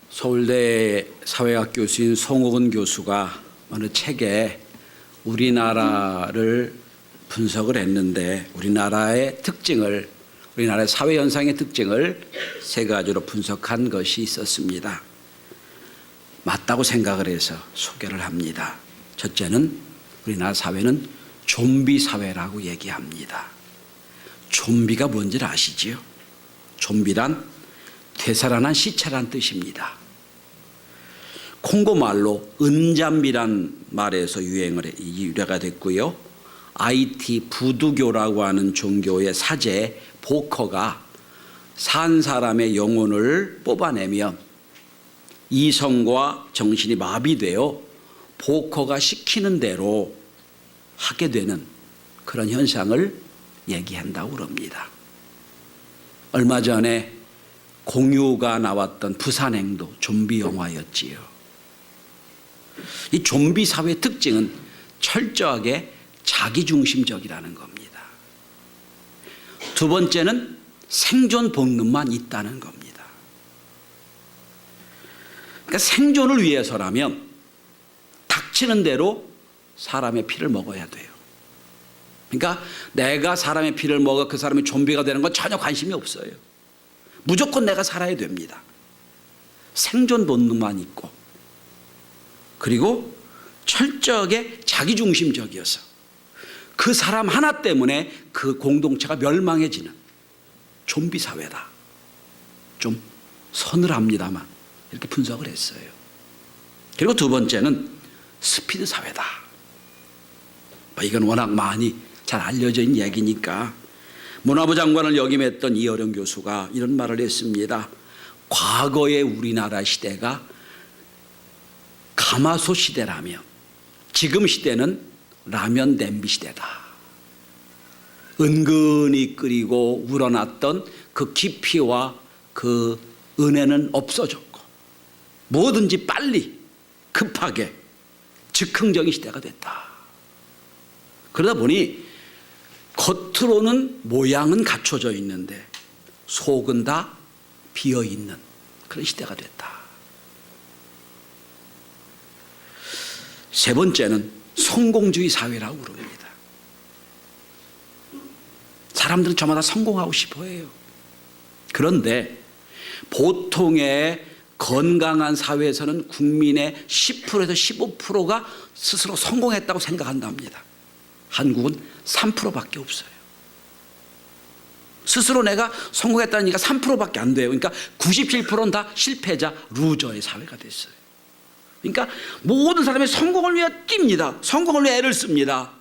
서울대 사회학 교수인 송옥은 교수가 어느 책에 우리나라를 분석을 했는데 우리나라의 사회 현상의 특징을 세 가지로 분석한 것이 있었습니다. 맞다고 생각을 해서 소개를 합니다. 첫째는 우리나라 사회는 좀비 사회라고 얘기합니다. 좀비가 뭔지를 아시지요? 좀비란 되살아난 시체란 뜻입니다. 콩고 말로 은잠비란 말에서 유래가 됐고요. IT 부두교라고 하는 종교의 사제 보커가 산 사람의 영혼을 뽑아내면 이성과 정신이 마비되어 보커가 시키는 대로 하게 되는 그런 현상을 얘기한다고 그럽니다. 얼마 전에 공유가 나왔던 부산행도 좀비 영화였지요. 이 좀비 사회의 특징은 철저하게 자기중심적이라는 겁니다. 두 번째는 생존 본능만 있다는 겁니다. 그러니까 생존을 위해서라면 닥치는 대로 사람의 피를 먹어야 돼요. 그러니까 내가 사람의 피를 먹어 그 사람이 좀비가 되는 건 전혀 관심이 없어요. 무조건 내가 살아야 됩니다. 생존 본능만 있고 그리고 철저하게 자기중심적이어서 그 사람 하나 때문에 그 공동체가 멸망해지는 좀비 사회다. 좀 서늘합니다만 이렇게 분석을 했어요. 그리고 두 번째는 스피드 사회다. 이건 워낙 많이 잘 알려져 있는 얘기니까 문화부 장관을 역임했던 이어령 교수가 이런 말을 했습니다. 과거의 우리나라 시대가 가마솥 시대라면 지금 시대는 라면 냄비 시대다. 은근히 끓이고 우러났던 그 깊이와 그 은혜는 없어졌고 뭐든지 빨리 급하게 즉흥적인 시대가 됐다. 그러다 보니 겉으로는 모양은 갖춰져 있는데 속은 다 비어있는 그런 시대가 됐다. 세 번째는 성공주의 사회라고 그럽니다. 사람들은 저마다 성공하고 싶어 해요. 그런데 보통의 건강한 사회에서는 국민의 10%에서 15%가 스스로 성공했다고 생각한답니다. 한국은 3%밖에 없어요. 스스로 내가 성공했다니까 3%밖에 안 돼요. 그러니까 97%는 다 실패자, 루저의 사회가 됐어요. 그러니까 모든 사람이 성공을 위해 뜁니다. 성공을 위해 애를 씁니다.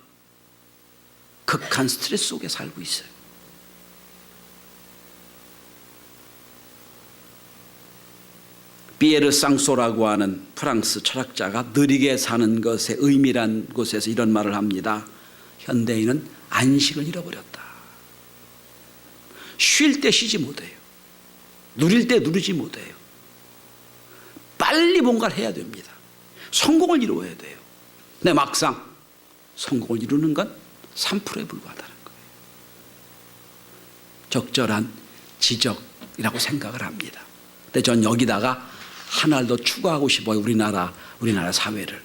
극한 스트레스 속에 살고 있어요. 피에르 쌍소라고 하는 프랑스 철학자가 느리게 사는 것의 의미란 곳에서 이런 말을 합니다. 현대인은 안식을 잃어버렸다. 쉴 때 쉬지 못해요. 누릴 때 누리지 못해요. 빨리 뭔가를 해야 됩니다. 성공을 이루어야 돼요. 근데 막상 성공을 이루는 건 3%에 불과하다는 거예요. 적절한 지적이라고 생각을 합니다. 근데 전 여기다가 하나를 더 추가하고 싶어요. 우리나라 사회를.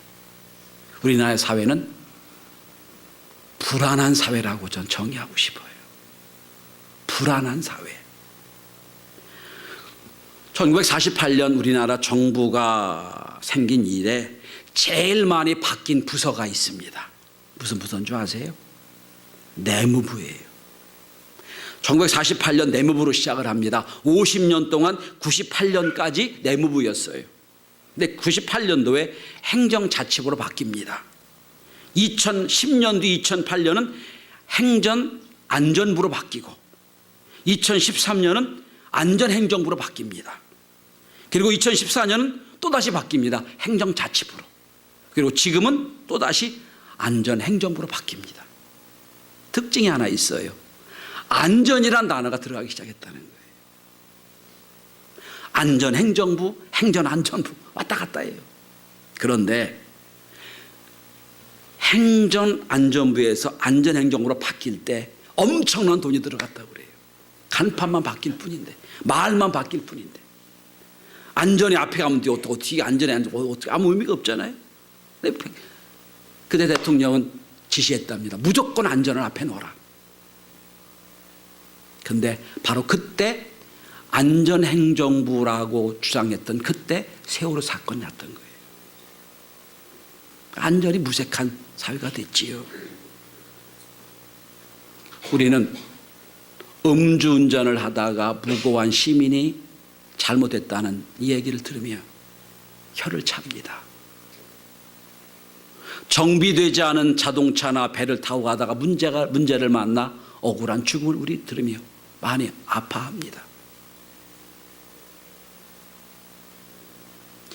우리나라의 사회는 불안한 사회라고 전 정의하고 싶어요. 불안한 사회. 1948년 우리나라 정부가 생긴 이래 제일 많이 바뀐 부서가 있습니다. 무슨 부서인 줄 아세요? 내무부예요. 1948년 내무부로 시작을 합니다. 50년 동안 98년까지 내무부였어요. 근데 98년도에 행정자치부로 바뀝니다. 2010년도 2008년은 행정안전부로 바뀌고 2013년은 안전행정부로 바뀝니다. 그리고 2014년은 또다시 바뀝니다. 행정자치부로. 그리고 지금은 또다시 안전행정부로 바뀝니다. 특징이 하나 있어요. 안전이란 단어가 들어가기 시작했다는 거예요. 안전행정부, 행전안전부 왔다 갔다 해요. 그런데 행전안전부에서 안전행정부로 바뀔 때 엄청난 돈이 들어갔다고 그래요. 간판만 바뀔 뿐인데, 말만 바뀔 뿐인데. 안전에 앞에 가면 돼. 어떻게 안전에 어떻게 아무 의미가 없잖아요. 그때 대통령은 지시했답니다. 무조건 안전을 앞에 놓아라. 근데 바로 그때 안전행정부라고 주장했던 그때 세월호 사건이 났던 거예요. 안전이 무색한 사회가 됐지요. 우리는 음주운전을 하다가 무고한 시민이 잘못했다는 이 얘기를 들으며 혀를 찹니다. 정비되지 않은 자동차나 배를 타고 가다가 문제를 만나 억울한 죽음을 우리 들으며 많이 아파합니다.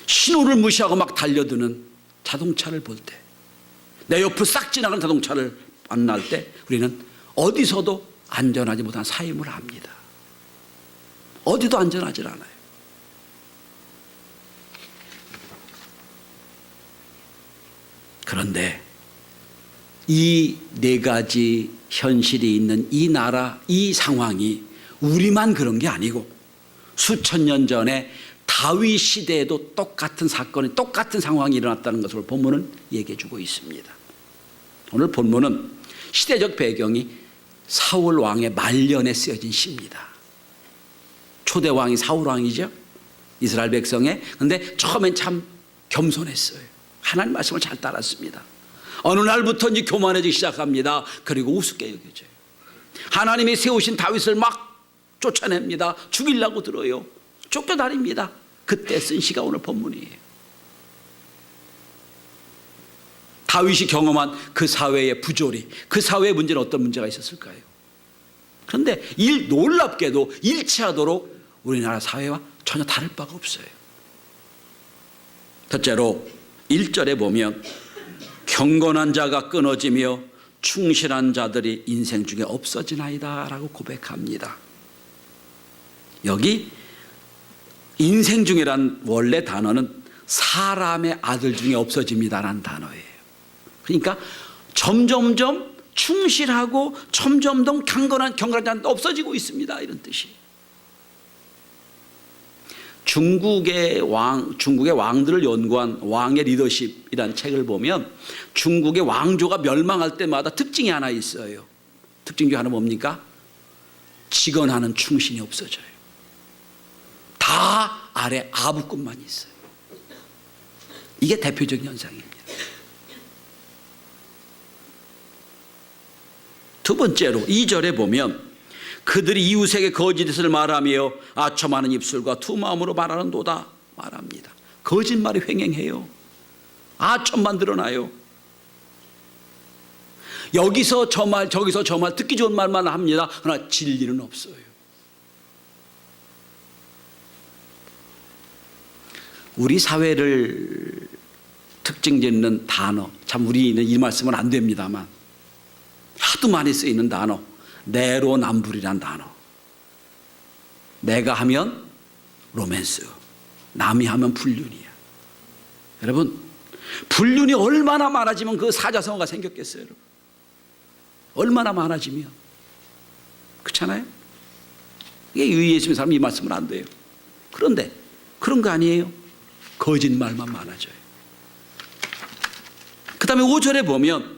신호를 무시하고 막 달려드는 자동차를 볼 때, 내 옆을 싹 지나가는 자동차를 만날 때 우리는 어디서도 안전하지 못한 사임을 합니다. 어디도 안전하지 않아요. 그런데 이 네 가지 현실이 있는 이 나라, 이 상황이 우리만 그런 게 아니고 수천 년 전에 다윗 시대에도 똑같은 사건이, 똑같은 상황이 일어났다는 것을 본문은 얘기해 주고 있습니다. 오늘 본문은 시대적 배경이 사울 왕의 말년에 쓰여진 시입니다. 초대 왕이 사울 왕이죠. 이스라엘 백성의. 근데 처음엔 참 겸손했어요. 하나님 말씀을 잘 따랐습니다. 어느 날부터 이제 교만해지기 시작합니다. 그리고 우습게 여겨져요. 하나님이 세우신 다윗을 막 쫓아냅니다. 죽이려고 들어요. 쫓겨다닙니다. 그때 쓴 시가 오늘 본문이에요. 다윗이 경험한 그 사회의 부조리, 그 사회의 문제는 어떤 문제가 있었을까요? 그런데 놀랍게도 일치하도록 우리나라 사회와 전혀 다를 바가 없어요. 첫째로 1절에 보면 경건한 자가 끊어지며 충실한 자들이 인생 중에 없어지나이다 라고 고백합니다. 여기 인생 중이란 원래 단어는 사람의 아들 중에 없어집니다라는 단어예요. 그러니까 점점점 충실하고 점점점 경건한 자는 없어지고 있습니다, 이런 뜻이. 중국의 왕들을 연구한 왕의 리더십이라는 책을 보면 중국의 왕조가 멸망할 때마다 특징이 하나 있어요. 특징 중 하나 뭡니까? 직언하는 충신이 없어져요. 다 아래 아부꾼만 있어요. 이게 대표적인 현상입니다. 두 번째로 2절에 보면 그들이 이웃에게 거짓을 말하며 아첨하는 입술과 두 마음으로 말하는도다 말합니다. 거짓말이 횡행해요. 아첨만 드러나요. 여기서 저 말 저기서 저 말 듣기 좋은 말만 합니다. 그러나 진리는 없어요. 우리 사회를 특징 짓는 단어, 참 우리는 이 말씀은 안 됩니다만 하도 많이 쓰이는 단어, 내로남불이란 단어. 내가 하면 로맨스, 남이 하면 불륜이야. 여러분, 불륜이 얼마나 많아지면 그 사자성어가 생겼겠어요, 여러분? 얼마나 많아지면. 그렇잖아요? 이게 예수님 사람이 이 말씀은 안 돼요. 그런데 그런 거 아니에요. 거짓말만 많아져요. 그 다음에 5절에 보면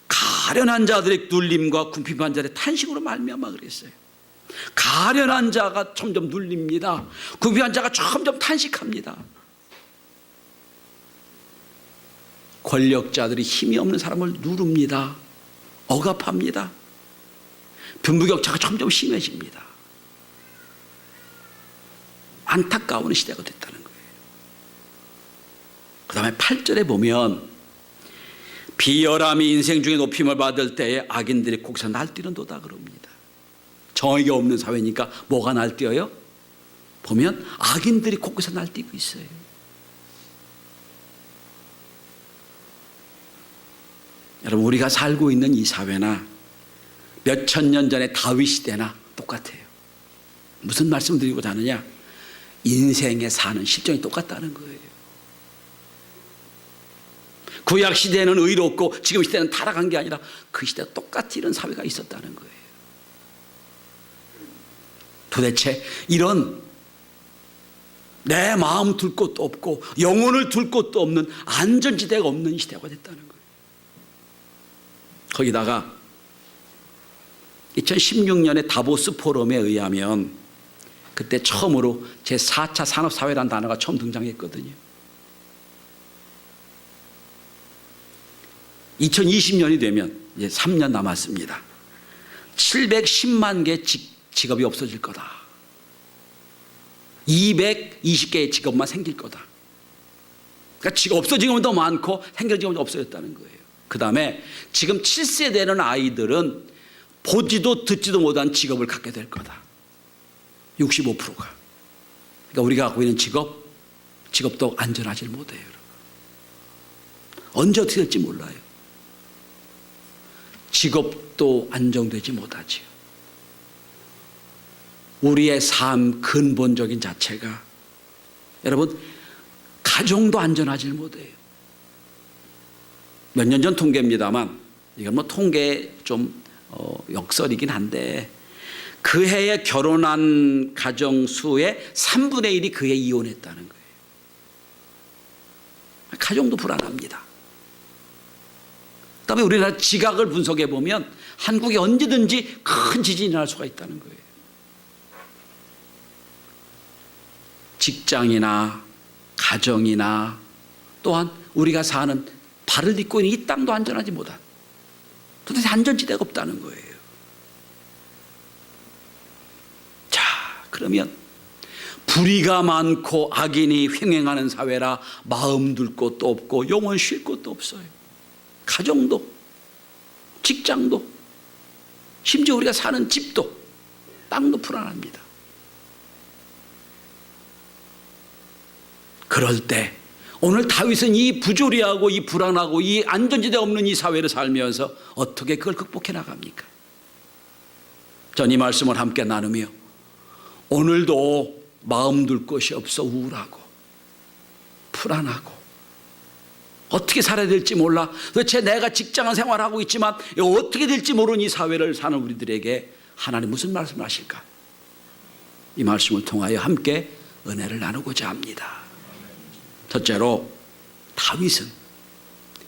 가련한 자들의 눌림과 궁핍한 자들의 탄식으로 말미암아 그랬어요. 가련한 자가 점점 눌립니다. 궁핍한 자가 점점 탄식합니다. 권력자들이 힘이 없는 사람을 누릅니다. 억압합니다. 빈부격차가 점점 심해집니다. 안타까운 시대가 됐다는 거예요. 그 다음에 8절에 보면 비열함이 인생 중에 높임을 받을 때에 악인들이 거기서 날뛰는도다 그럽니다. 정의가 없는 사회니까 뭐가 날뛰어요? 보면 악인들이 거기서 날뛰고 있어요. 여러분, 우리가 살고 있는 이 사회나 몇천 년 전의 다윗 시대나 똑같아요. 무슨 말씀 드리고자 하느냐? 인생에 사는 실정이 똑같다는 거예요. 구약 시대는 의롭고 지금 시대는 타락한 게 아니라 그 시대가 똑같이 이런 사회가 있었다는 거예요. 도대체 이런 내 마음 둘 곳도 없고 영혼을 둘 곳도 없는 안전지대가 없는 시대가 됐다는 거예요. 거기다가 2016년에 다보스 포럼에 의하면 그때 처음으로 제4차 산업사회라는 단어가 처음 등장했거든요. 2020년이 되면 이제 3년 남았습니다. 710만 개 직업이 없어질 거다. 220개의 직업만 생길 거다. 그러니까 직업 없어진 건 더 많고 생겨진 직업이 없어졌다는 거예요. 그 다음에 지금 7세 되는 아이들은 보지도 듣지도 못한 직업을 갖게 될 거다. 65%가. 그러니까 우리가 갖고 있는 직업도 안전하지 못해요. 언제 어떻게 될지 몰라요. 직업도 안정되지 못하지요. 우리의 삶 근본적인 자체가 여러분 가정도 안전하지 못해요. 몇 년 전 통계입니다만 이건 뭐 통계 좀 역설이긴 한데 그 해에 결혼한 가정 수의 3분의 1이 그 해 이혼했다는 거예요. 가정도 불안합니다. 그다음에 우리나라 지각을 분석해 보면 한국에 언제든지 큰 지진이 날 수가 있다는 거예요. 직장이나 가정이나 또한 우리가 사는 발을 딛고 있는 이 땅도 안전하지 못한 도대체 안전지대가 없다는 거예요. 자, 그러면 불의가 많고 악인이 횡행하는 사회라 마음 둘 곳도 없고 영혼 쉴 곳도 없어요. 가정도 직장도 심지어 우리가 사는 집도 땅도 불안합니다. 그럴 때 오늘 다윗은 이 부조리하고 이 불안하고 이 안전지대 없는 이 사회를 살면서 어떻게 그걸 극복해 나갑니까? 전 이 말씀을 함께 나누며 오늘도 마음 둘 곳이 없어 우울하고 불안하고 어떻게 살아야 될지 몰라 도대체 내가 직장 생활하고 있지만 어떻게 될지 모르는 이 사회를 사는 우리들에게 하나님 무슨 말씀을 하실까? 이 말씀을 통하여 함께 은혜를 나누고자 합니다. 첫째로 다윗은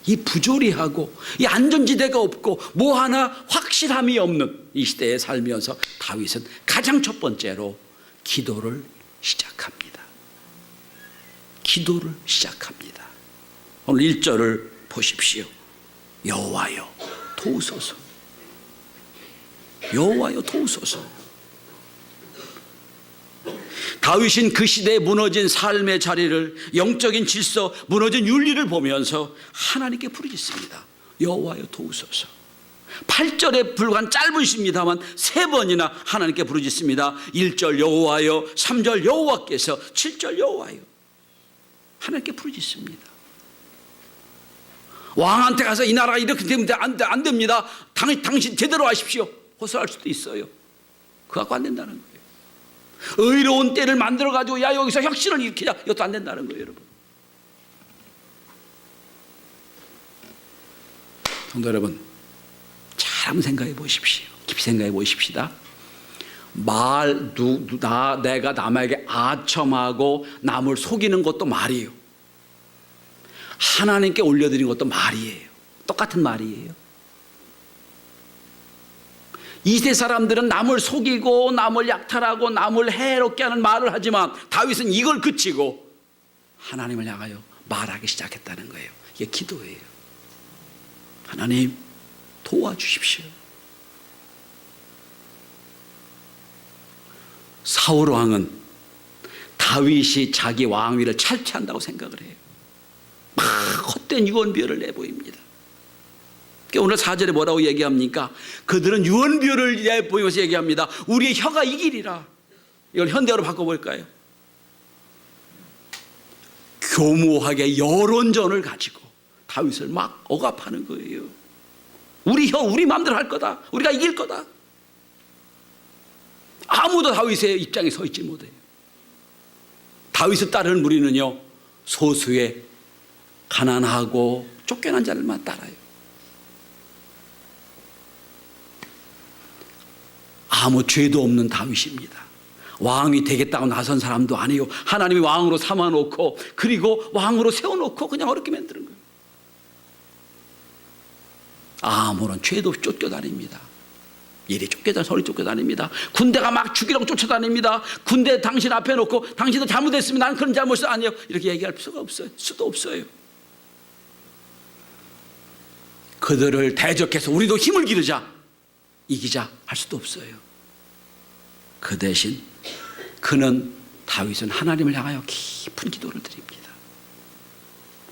이 부조리하고 이 안전지대가 없고 뭐 하나 확실함이 없는 이 시대에 살면서 다윗은 가장 첫 번째로 기도를 시작합니다. 기도를 시작합니다. 오늘 1절을 보십시오. 여호와여 도우소서. 여호와여 도우소서. 다윗은 그 시대에 무너진 삶의 자리를 영적인 질서 무너진 윤리를 보면서 하나님께 부르짖습니다. 여호와여 도우소서. 8절에 불과한 짧은 시입니다만 3번이나 하나님께 부르짖습니다. 1절 여호와여, 3절 여호와께서, 7절 여호와여. 하나님께 부르짖습니다. 왕한테 가서 이 나라가 이렇게 되면 안 됩니다. 당신 제대로 하십시오. 호소할 수도 있어요. 그거 갖고 안 된다는 거예요. 의로운 때를 만들어가지고 야 여기서 혁신을 일으키자. 이것도 안 된다는 거예요. 여러분. 성도 여러분 잘 한번 생각해 보십시오. 깊이 생각해 보십시다. 내가 남에게 아첨하고 남을 속이는 것도 말이에요. 하나님께 올려드리는 것도 말이에요. 똑같은 말이에요. 이세 사람들은 남을 속이고 남을 약탈하고 남을 해롭게 하는 말을 하지만 다윗은 이걸 그치고 하나님을 향하여 말하기 시작했다는 거예요. 이게 기도예요. 하나님 도와주십시오. 사울 왕은 다윗이 자기 왕위를 탈취한다고 생각을 해요. 막 헛된 유언비어를 내보입니다. 오늘 4절에 뭐라고 얘기합니까? 그들은 유언비어를 내보이면서 얘기합니다. 우리의 혀가 이기리라. 이걸 현대어로 바꿔볼까요? 교묘하게 여론전을 가지고 다윗을 막 억압하는 거예요. 우리 마음대로 할 거다. 우리가 이길 거다. 아무도 다윗의 입장에 서 있지 못해요. 다윗을 따르는 무리는요 소수의 가난하고 쫓겨난 자들만 따라요. 아무 죄도 없는 다윗입니다. 왕이 되겠다고 나선 사람도 아니에요. 하나님이 왕으로 삼아놓고 그리고 왕으로 세워놓고 그냥 어렵게 만드는 거예요. 아무런 죄도 없이 쫓겨다닙니다. 이리 쫓겨다니 저리 쫓겨다닙니다. 군대가 막 죽이라고 쫓아다닙니다. 군대 당신 앞에 놓고 당신도 잘못했으면 나는 그런 잘못이 아니에요. 이렇게 얘기할 수가 없어요. 수도 없어요. 그들을 대적해서 우리도 힘을 기르자, 이기자 할 수도 없어요. 그 대신 다윗은 하나님을 향하여 깊은 기도를 드립니다.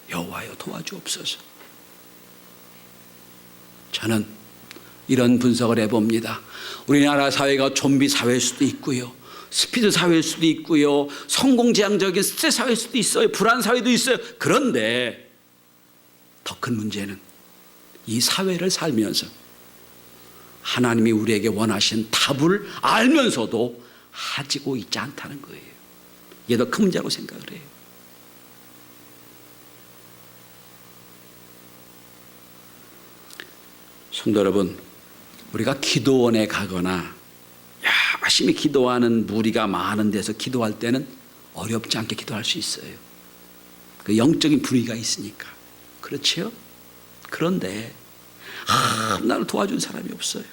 여호와여 도와주옵소서. 저는 이런 분석을 해봅니다. 우리나라 사회가 좀비 사회일 수도 있고요, 스피드 사회일 수도 있고요, 성공지향적인 스트레스 사회일 수도 있어요, 불안 사회도 있어요. 그런데 더 큰 문제는 이 사회를 살면서 하나님이 우리에게 원하신 답을 알면서도 가지고 있지 않다는 거예요. 이게 더 큰 문제라고 생각을 해요. 성도 여러분, 우리가 기도원에 가거나 열심히 기도하는 무리가 많은 데서 기도할 때는 어렵지 않게 기도할 수 있어요. 그 영적인 분위기가 있으니까. 그렇지요? 그런데 나를 도와준 사람이 없어요.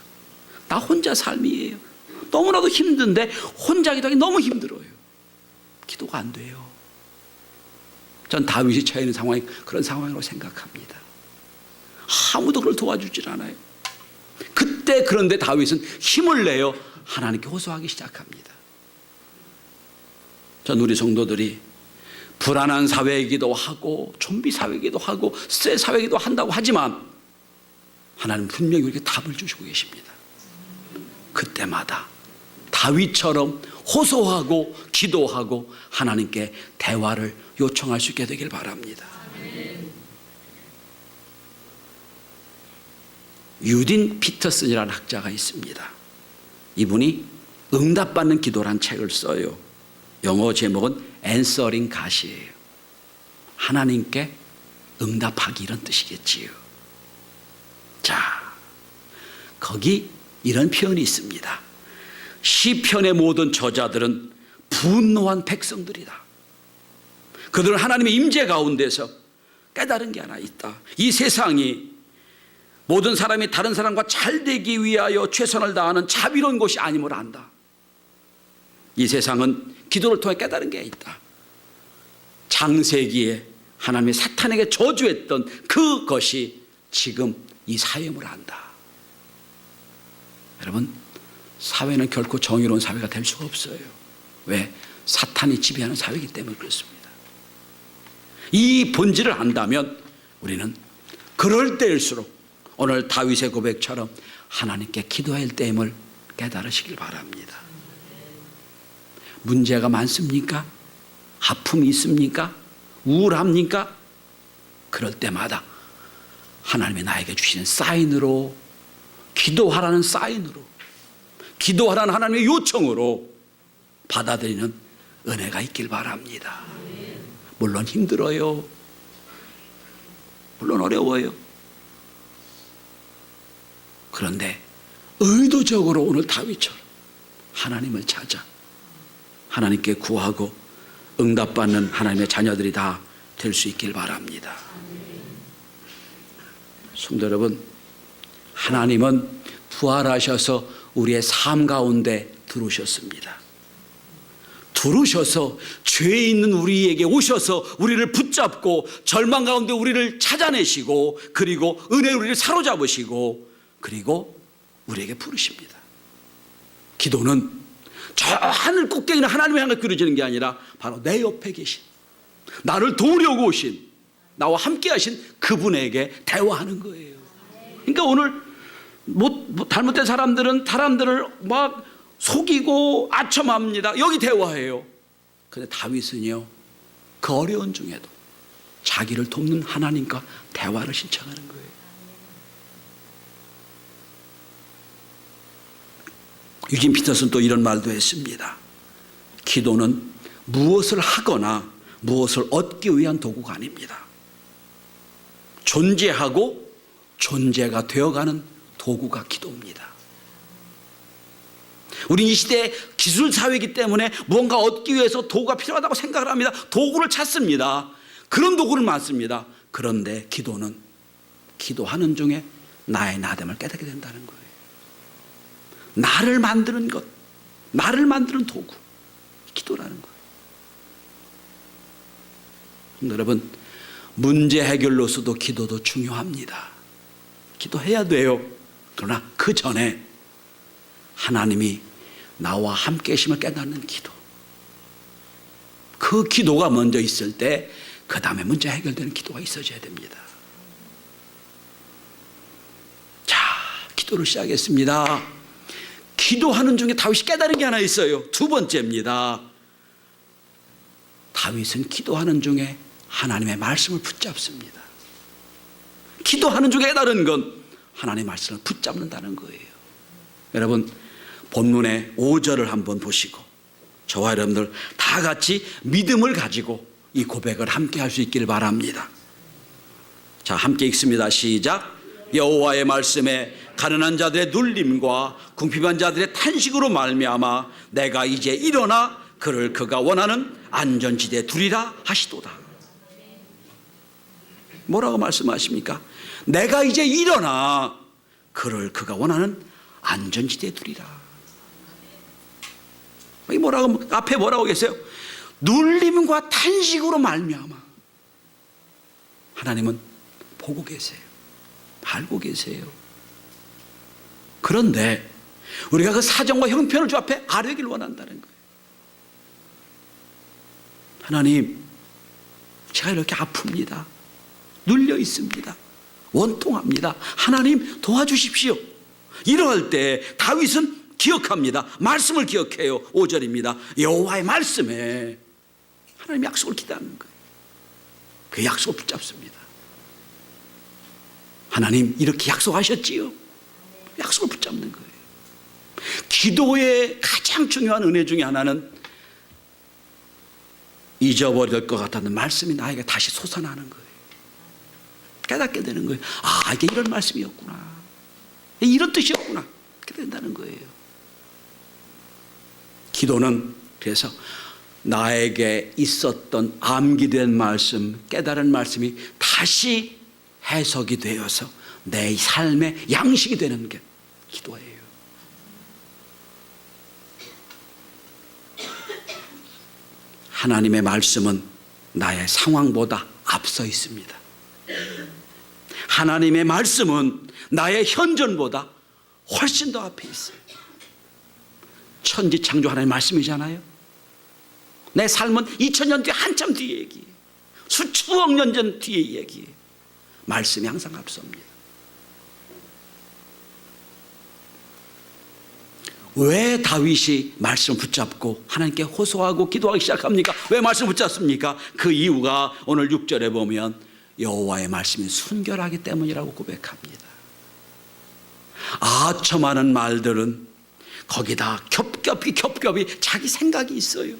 나 혼자 삶이에요. 너무나도 힘든데 혼자 기도하기 너무 힘들어요. 기도가 안 돼요. 전 다윗이 처해 있는 상황이 그런 상황이라고 생각합니다. 아무도 그걸 도와주질 않아요. 그때 그런데 다윗은 힘을 내어 하나님께 호소하기 시작합니다. 전 우리 성도들이 불안한 사회이기도 하고 좀비 사회이기도 하고 스트레스 사회이기도 한다고 하지만 하나님 분명히 우리에게 답을 주시고 계십니다. 그때마다 다윗처럼 호소하고 기도하고 하나님께 대화를 요청할 수 있게 되길 바랍니다. 유딘 피터슨이라는 학자가 있습니다. 이분이 응답받는 기도란 책을 써요. 영어 제목은 Answering God이에요. 하나님께 응답하기 이런 뜻이겠지요. 자, 거기 이런 표현이 있습니다. 시편의 모든 저자들은 분노한 백성들이다. 그들은 하나님의 임재 가운데서 깨달은 게 하나 있다. 이 세상이 모든 사람이 다른 사람과 잘 되기 위하여 최선을 다하는 자비로운 곳이 아님을 안다. 이 세상은 기도를 통해 깨달은 게 있다. 창세기에 하나님이 사탄에게 저주했던 그것이 지금 이 사회임을 안다. 여러분, 사회는 결코 정의로운 사회가 될 수가 없어요. 왜? 사탄이 지배하는 사회이기 때문에 그렇습니다. 이 본질을 안다면 우리는 그럴 때일수록 오늘 다윗의 고백처럼 하나님께 기도할 때임을 깨달으시길 바랍니다. 문제가 많습니까? 아픔이 있습니까? 우울합니까? 그럴 때마다 하나님이 나에게 주시는 사인으로, 기도하라는 사인으로, 기도하라는 하나님의 요청으로 받아들이는 은혜가 있길 바랍니다. 물론 힘들어요. 물론 어려워요. 그런데 의도적으로 오늘 다윗처럼 하나님을 찾아 하나님께 구하고 응답받는 하나님의 자녀들이 다 될 수 있길 바랍니다. 성도 여러분, 하나님은 부활하셔서 우리의 삶 가운데 들어오셨습니다. 들어오셔서 죄에 있는 우리에게 오셔서 우리를 붙잡고 절망 가운데 우리를 찾아내시고 그리고 은혜로 우리를 사로잡으시고 그리고 우리에게 부르십니다. 기도는 저 하늘 꼭대기는 하나님의 향해 그려지는 게 아니라 바로 내 옆에 계신, 나를 도우려고 오신, 나와 함께 하신 그분에게 대화하는 거예요. 그러니까 오늘 잘못된 사람들은 사람들을 막 속이고 아첨합니다. 여기 대화해요. 그런데 다윗은요, 그 어려운 중에도 자기를 돕는 하나님과 대화를 신청하는 거예요. 유진 피터슨 또 이런 말도 했습니다. 기도는 무엇을 하거나 무엇을 얻기 위한 도구가 아닙니다. 존재하고 존재가 되어가는 도구가 기도입니다. 우린 이 시대에 기술 사회이기 때문에 무언가 얻기 위해서 도구가 필요하다고 생각을 합니다. 도구를 찾습니다. 그런 도구를 많습니다. 그런데 기도는 기도하는 중에 나의 나됨을 깨닫게 된다는 거예요. 나를 만드는 것, 나를 만드는 도구, 기도라는 거예요. 여러분, 문제 해결로서도 기도도 중요합니다. 기도해야 돼요. 그러나 그 전에 하나님이 나와 함께 계심을 깨닫는 기도, 그 기도가 먼저 있을 때 그 다음에 문제 해결되는 기도가 있어져야 됩니다. 자, 기도를 시작했습니다. 기도하는 중에 다윗이 깨달은 게 하나 있어요. 두 번째입니다. 다윗은 기도하는 중에 하나님의 말씀을 붙잡습니다. 기도하는 중에 깨달은 건 하나님의 말씀을 붙잡는다는 거예요. 여러분, 본문의 5절을 한번 보시고 저와 여러분들 다 같이 믿음을 가지고 이 고백을 함께 할 수 있기를 바랍니다. 자, 함께 읽습니다. 시작. 여호와의 말씀에 가난한 자들의 눌림과 궁핍한 자들의 탄식으로 말미암아 내가 이제 일어나 그를 그가 원하는 안전지대에 두리라 하시도다. 뭐라고 말씀하십니까? 내가 이제 일어나 그를 그가 원하는 안전지대에 두리라. 뭐라고, 앞에 뭐라고 계세요? 눌림과 탄식으로 말미암아. 하나님은 보고 계세요. 알고 계세요. 그런데 우리가 그 사정과 형편을 주 앞에 아뢰기를 원한다는 거예요. 하나님, 제가 이렇게 아픕니다. 눌려 있습니다. 원통합니다. 하나님 도와주십시오. 이러할 때 다윗은 기억합니다. 말씀을 기억해요. 5절입니다. 여호와의 말씀에 하나님 약속을 기대하는 거예요. 그 약속을 붙잡습니다. 하나님 이렇게 약속하셨지요. 약속을 붙잡는 거예요. 기도의 가장 중요한 은혜 중에 하나는 잊어버릴 것 같았던 말씀이 나에게 다시 솟아나는 거예요. 깨닫게 되는 거예요. 아, 이게 이런 말씀이었구나. 이런 뜻이었구나. 그렇게 된다는 거예요. 기도는 그래서 나에게 있었던 암기된 말씀, 깨달은 말씀이 다시 해석이 되어서 내 삶의 양식이 되는 게 기도예요. 하나님의 말씀은 나의 상황보다 앞서 있습니다. 하나님의 말씀은 나의 현존보다 훨씬 더 앞에 있어요. 천지창조 하나님의 말씀이잖아요. 내 삶은 2000년 뒤에 한참 뒤에 얘기예요. 수천억 년 전 뒤에 얘기예요. 말씀이 항상 앞섭니다. 왜 다윗이 말씀을 붙잡고 하나님께 호소하고 기도하기 시작합니까? 왜 말씀을 붙잡습니까? 그 이유가 오늘 6절에 보면 여호와의 말씀이 순결하기 때문이라고 고백합니다. 저 많은 말들은 거기다 겹겹이 자기 생각이 있어요.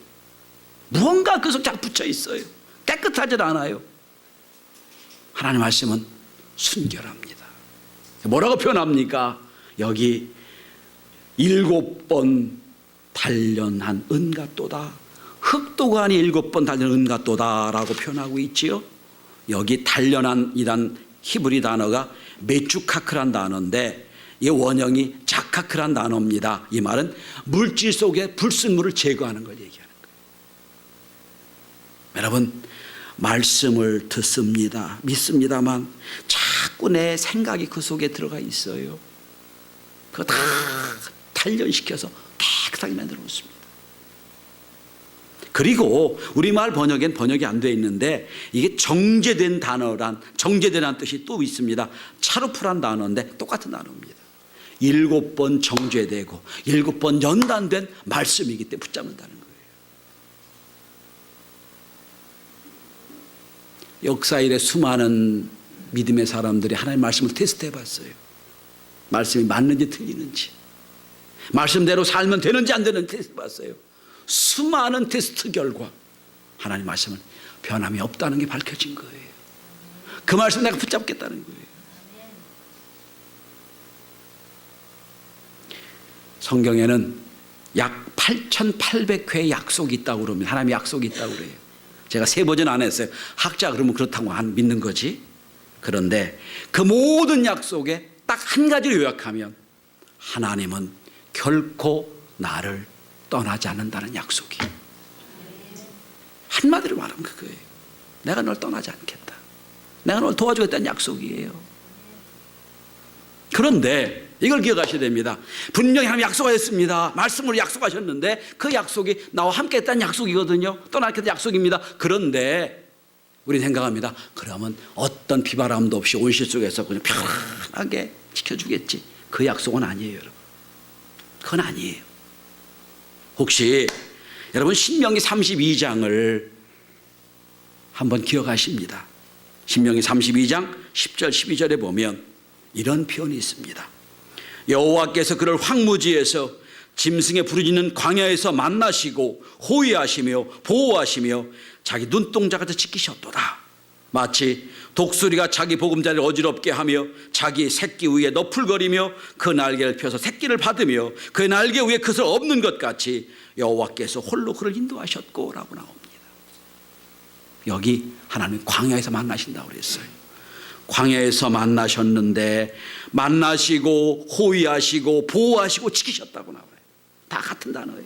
무언가 그 속에 붙여 있어요. 깨끗하지 않아요. 하나님의 말씀은 순결합니다. 뭐라고 표현합니까? 여기 7번 단련한 은같도다. 흑도가 아닌 7번 단련한 은같도다라고 표현하고 있지요. 여기 단련한 이란 히브리 단어가 메추카크란 단어인데 이 원형이 자카크란 단어입니다. 이 말은 물질 속에 불순물을 제거하는 걸 얘기하는 거예요. 여러분, 말씀을 듣습니다. 믿습니다만 자꾸 내 생각이 그 속에 들어가 있어요. 그거 다 단련시켜서 깨끗하게 만들어 놓습니다. 그리고 우리말 번역엔 번역이 안 되어 있는데 이게 정제된 단어란, 정제되라는 뜻이 또 있습니다. 차루프란 단어인데 똑같은 단어입니다. 7번 정제되고 7번 연단된 말씀이기 때문에 붙잡는다는 거예요. 역사 이래 수많은 믿음의 사람들이 하나님의 말씀을 테스트해 봤어요. 말씀이 맞는지 틀리는지, 말씀대로 살면 되는지 안 되는지 테스트 봤어요. 수많은 테스트 결과 하나님 말씀은 변함이 없다는 게 밝혀진 거예요. 그 말씀 내가 붙잡겠다는 거예요. 성경에는 약 8,800회 약속이 있다고 그럽니다. 하나님의 약속이 있다고 그래요. 제가 세버전 안 했어요. 학자 그러면 그렇다고 믿는 거지. 그런데 그 모든 약속에 딱 한 가지를 요약하면 하나님은 결코 나를 떠나지 않는다는 약속이. 한마디로 말하면 그거예요. 내가 널 떠나지 않겠다. 내가 널 도와주겠다는 약속이에요. 그런데 이걸 기억하셔야 됩니다. 분명히 하나님 약속하셨습니다. 말씀으로 약속하셨는데 그 약속이 나와 함께 했다는 약속이거든요. 떠나겠다는 약속입니다. 그런데 우리는 생각합니다. 그러면 어떤 비바람도 없이 온실 속에서 그냥 편하게 지켜주겠지. 그 약속은 아니에요, 여러분. 그건 아니에요. 혹시 여러분 신명기 32장을 한번 기억하십니다. 신명기 32장 10절 12절에 보면 이런 표현이 있습니다. 여호와께서 그를 황무지에서 짐승의 부르짖는 광야에서 만나시고 호위하시며 보호하시며 자기 눈동자같이 지키셨도다. 마치 독수리가 자기 보금자리를 어지럽게 하며 자기 새끼 위에 너풀거리며 그 날개를 펴서 새끼를 받으며 그 날개 위에 그것을 업는 것 같이 여호와께서 홀로 그를 인도하셨고 라고 나옵니다. 여기 하나님 광야에서 만나신다고 그랬어요. 광야에서 만나셨는데 만나시고 호위하시고 보호하시고 지키셨다고 나와요. 다 같은 단어예요.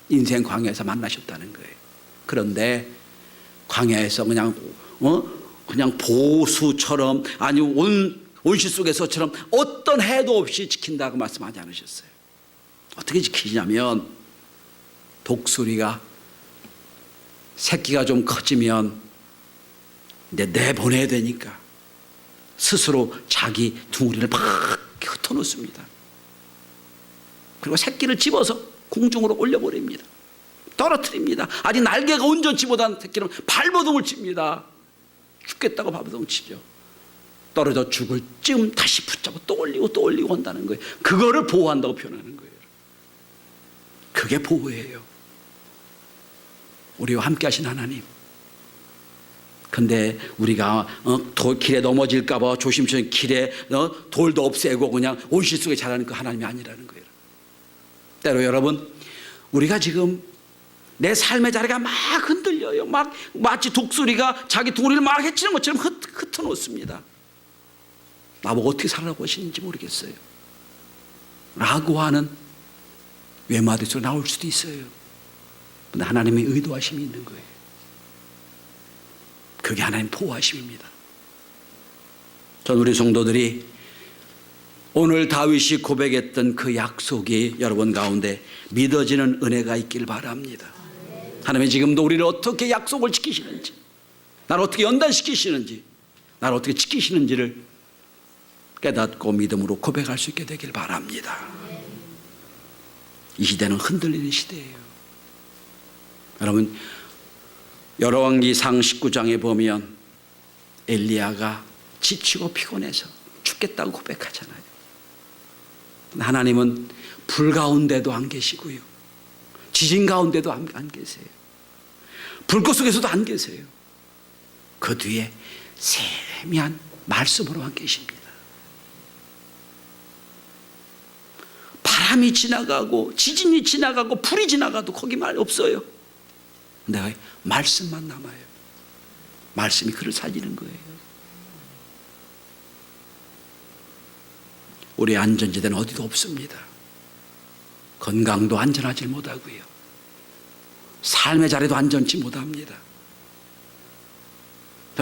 인생 광야에서 만나셨다는 거예요. 그런데 광야에서 그냥 보수처럼 아니면 온실 속에서처럼 어떤 해도 없이 지킨다고 말씀하지 않으셨어요. 어떻게 지키냐면 독수리가 새끼가 좀 커지면 내보내야 되니까 스스로 자기 둥우리를 막 흩어놓습니다. 그리고 새끼를 집어서 공중으로 올려버립니다. 떨어뜨립니다. 아직 날개가 온전치 못한 새끼는 발버둥을 칩니다. 죽겠다고 발버둥을 치죠. 떨어져 죽을 쯤 다시 붙잡고 또 올리고 한다는 거예요. 그거를 보호한다고 표현하는 거예요. 그게 보호예요. 우리와 함께 하신 하나님. 근데 우리가 길에 넘어질까 봐 조심스럽게 길에 돌도 없애고 그냥 온실 속에 자라는 그 하나님이 아니라는 거예요. 때로 여러분 우리가 지금 내 삶의 자리가 막 흔들려요. 막 마치 독수리가 자기 둥우리를 막 해치는 것처럼 흩어놓습니다. 나보고 어떻게 살라고 하시는지 모르겠어요 라고 하는 외마디로 나올 수도 있어요. 근데 하나님의 의도하심이 있는 거예요. 그게 하나님 보호하심입니다. 전 우리 성도들이 오늘 다윗이 고백했던 그 약속이 여러분 가운데 믿어지는 은혜가 있길 바랍니다. 하나님이 지금도 우리를 어떻게 약속을 지키시는지, 나를 어떻게 연단시키시는지, 나를 어떻게 지키시는지를 깨닫고 믿음으로 고백할 수 있게 되길 바랍니다. 이 시대는 흔들리는 시대예요. 여러분 열왕기상 19장에 보면 엘리야가 지치고 피곤해서 죽겠다고 고백하잖아요. 하나님은 불 가운데도 안 계시고요, 지진 가운데도 안 계세요. 불꽃 속에서도 안 계세요. 그 뒤에 세미한 말씀으로만 계십니다. 바람이 지나가고 지진이 지나가고 불이 지나가도 거기 말 없어요. 근데 말씀만 남아요. 말씀이 그를 살리는 거예요. 우리의 안전지대는 어디도 없습니다. 건강도 안전하지 못하고요, 삶의 자리도 안전치 못합니다.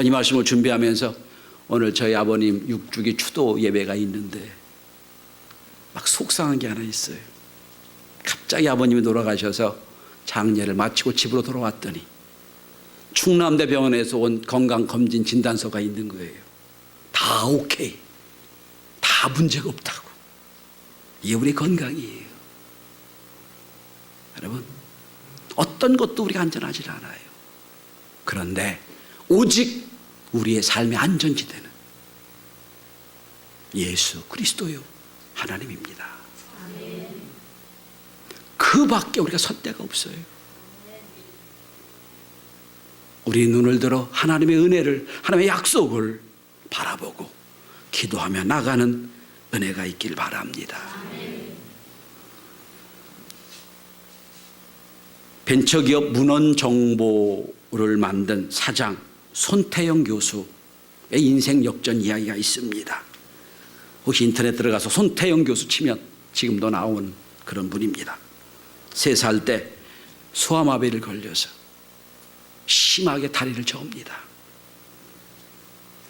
이 말씀을 준비하면서 오늘 저희 아버님 6주기 추도 예배가 있는데 막 속상한 게 하나 있어요. 갑자기 아버님이 돌아가셔서 장례를 마치고 집으로 돌아왔더니 충남대병원에서 온 건강검진 진단서가 있는 거예요. 다 오케이, 다 문제가 없다고. 이게 우리 건강이에요. 여러분 어떤 것도 우리가 안전하지 않아요. 그런데 오직 우리의 삶의 안전지대는 예수 그리스도요 하나님입니다. 그 밖에 우리가 설 데가 없어요. 우리 눈을 들어 하나님의 은혜를, 하나님의 약속을 바라보고 기도하며 나가는 은혜가 있길 바랍니다. 벤처기업 문헌정보를 만든 사장 손태영 교수의 인생 역전 이야기가 있습니다. 혹시 인터넷 들어가서 손태영 교수 치면 지금도 나오는 그런 분입니다. 3살 때 소아마비를 걸려서 심하게 다리를 저읍니다.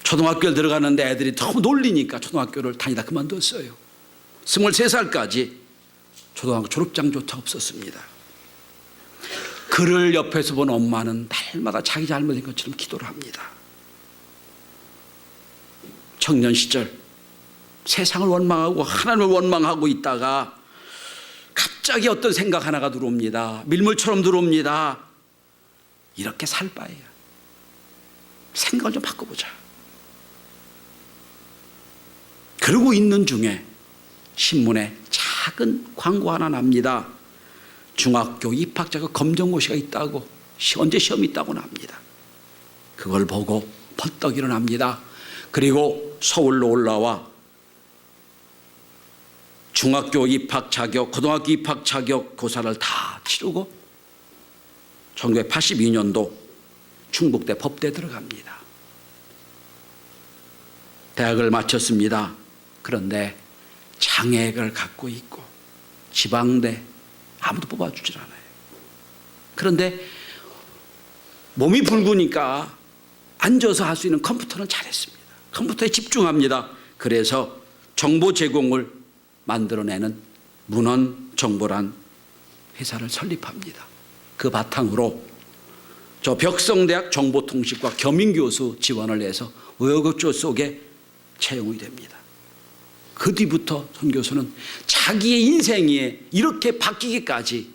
초등학교를 들어가는데 애들이 너무 놀리니까 초등학교를 다니다 그만뒀어요. 23살까지 초등학교 졸업장조차 없었습니다. 그를 옆에서 본 엄마는 날마다 자기 잘못인 것처럼 기도를 합니다. 청년 시절 세상을 원망하고 하나님을 원망하고 있다가 갑자기 어떤 생각 하나가 들어옵니다. 밀물처럼 들어옵니다. 이렇게 살 바에야 생각을 좀 바꿔보자. 그러고 있는 중에 신문에 작은 광고 하나 납니다. 중학교 입학 자격 검정고시가 있다고, 언제 시험이 있다고 납니다. 그걸 보고 벌떡 일어납니다. 그리고 서울로 올라와 중학교 입학 자격, 고등학교 입학 자격 고사를 다 치르고 1982년도 충북대 법대에 들어갑니다. 대학을 마쳤습니다. 그런데 장애를 갖고 있고 지방대 아무도 뽑아주질 않아요. 그런데 몸이 붉으니까 앉아서 할 수 있는 컴퓨터는 잘했습니다. 컴퓨터에 집중합니다. 그래서 정보 제공을 만들어내는 문헌정보란 회사를 설립합니다. 그 바탕으로 저 벽성대학 정보통신과 겸임교수 지원을 해서 우여곡절 속에 채용이 됩니다. 그 뒤부터 손 교수는 자기의 인생이 이렇게 바뀌기까지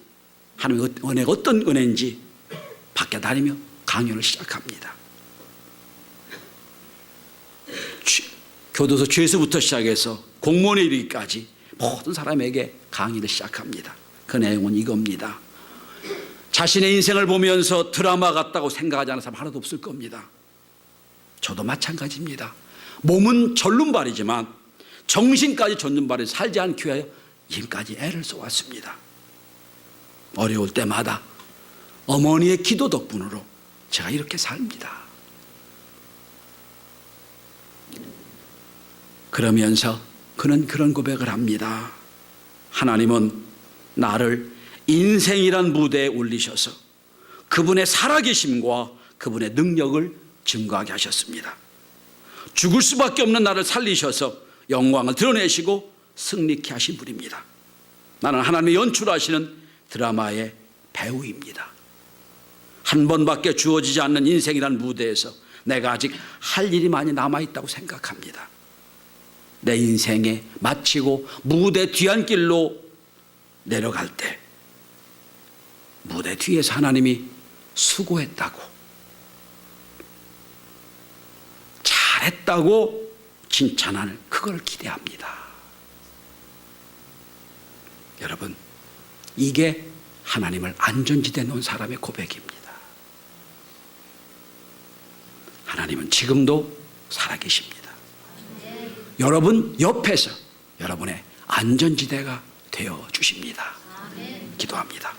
하나님의 은혜가 어떤 은혜인지 밖에 다니며 강연을 시작합니다. 교도소 죄수부터 시작해서 공무원에 이르기까지 모든 사람에게 강의를 시작합니다. 그 내용은 이겁니다. 자신의 인생을 보면서 드라마 같다고 생각하지 않는 사람 하나도 없을 겁니다. 저도 마찬가지입니다. 몸은 절름발이지만 정신까지 젖는발에 살지 않기 위하여 지금까지 애를 써왔습니다. 어려울 때마다 어머니의 기도 덕분으로 제가 이렇게 삽니다. 그러면서 그는 그런 고백을 합니다. 하나님은 나를 인생이란 무대에 올리셔서 그분의 살아계심과 그분의 능력을 증거하게 하셨습니다. 죽을 수밖에 없는 나를 살리셔서 영광을 드러내시고 승리케 하신 분입니다. 나는 하나님의 연출하시는 드라마의 배우입니다. 한 번밖에 주어지지 않는 인생이란 무대에서 내가 아직 할 일이 많이 남아있다고 생각합니다. 내 인생에 마치고 무대 뒤안길로 내려갈 때 무대 뒤에서 하나님이 수고했다고, 잘했다고 칭찬할 그걸 기대합니다. 여러분, 이게 하나님을 안전지대에 놓은 사람의 고백입니다. 하나님은 지금도 살아계십니다. 여러분 옆에서 여러분의 안전지대가 되어 주십니다. 기도합니다.